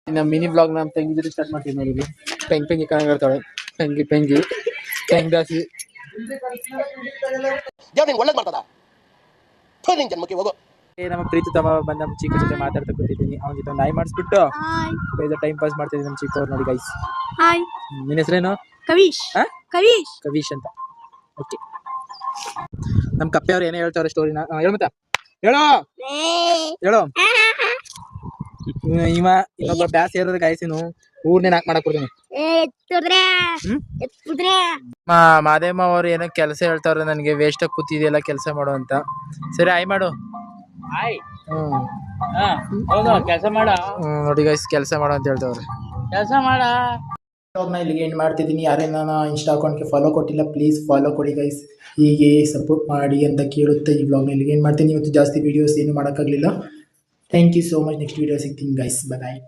ಇನ್ನು mini blog ನಮ್ಮ ತಂಗಿ ಜೊತೆ ಸ್ಟಾರ್ಟ್ ಮಾಡ್ತೀವಿ ನೋಡಿ. ಪೆಂಗಿ ಕಣಗ ಇರ್ತಾಳೆ. ಪೆಂಗಿ ದಾಸಿ ಒಳ್ಳೇದ್ ಮಾಡ್ತದ ಜನ್ಮಕ್ಕೆ ಹೋಗೋ. ನಮ್ಮ ಪ್ರೀತಿ ತಮ್ಮ ಬಂದ ನಮ್ಮ ಚಿಕ್ಕ ಜೊತೆ ಮಾತಾಡ್ತಾ ಕೂತಿದ್ದೀನಿ. ಅವನ ಜೊತೆ ನಾಯಿ ಮಾಡಿಸ್ಬಿಟ್ಟು ಟೈಮ್ ಪಾಸ್ ಮಾಡ್ತಿದ್ದೀನಿ ನಮ್ಮ ಚಿಕ್ಕವ್ರು ನೋಡಿ ಗೈಸ್. ನಿನ್ನ ಹೆಸರೇನು? ಕವೀಶ್ ಅಂತ. ಓಕೆ, ನಮ್ಮ ಕಪ್ಪೆ ಅವ್ರು ಏನೇ ಹೇಳ್ತಾವ್ರೆ ಸ್ಟೋರಿನ ಹೇಳು ಮತ್ತೆ ಹೇಳು. ಇನ್ನೊಬ್ಬ ಬ್ಯಾಸ್ ಏರೋದು ಗಾಯಸಿನು ಊರ್ನೇ ನಾಕ್ ಮಾಡಕ್ ಕೊಡ್ತೀನಿ. ಮಾದೇಮ್ಮ ಅವ್ರು ಏನೋ ಕೆಲಸ ಹೇಳ್ತಾವ್ರೆ ನನಗೆ, ವೇಸ್ಟ್ ಆಗಿ ಕೂತಿದೆಯಲ್ಲ ಕೆಲಸ ಮಾಡು ಅಂತ. ಸರಿ ಆಯ್ ಮಾಡು. ಕೆಲಸ ಮಾಡ ನೋಡಿ ಗೈಸ್, ಕೆಲಸ ಮಾಡು ಅಂತ ಹೇಳ್ತಾವ್ರೆ. ಕೆಲಸ ಮಾಡ. ಇಲ್ಲಿಗೆ ಎಂಡ್ ಮಾಡ್ತಿದ್ದೀನಿ. ಯಾರೇನು ನಾನು ಇನ್ಸ್ಟಾ ಅಕೌಂಟ್ಗೆ ಫಾಲೋ ಕೊಟ್ಟಿಲ್ಲ ಪ್ಲೀಸ್ ಫಾಲೋ ಕೊಡಿ ಗೈಸ್. ಹೀಗೆ ಸಪೋರ್ಟ್ ಮಾಡಿ ಅಂತ ಕೇಳುತ್ತೆ ಈ ಬ್ಲಾಗ್ನ ಇಲ್ಲಿಗೆ ಏನು ಮಾಡ್ತೀನಿ. ಇವತ್ತು ಜಾಸ್ತಿ ವೀಡಿಯೋಸ್ ಏನು ಮಾಡೋಕ್ಕಾಗಲಿಲ್ಲ. Thank you so much. Next video ಸಿಗ್ತೀನಿ ಗೈಸ್. ಬಾಯ್.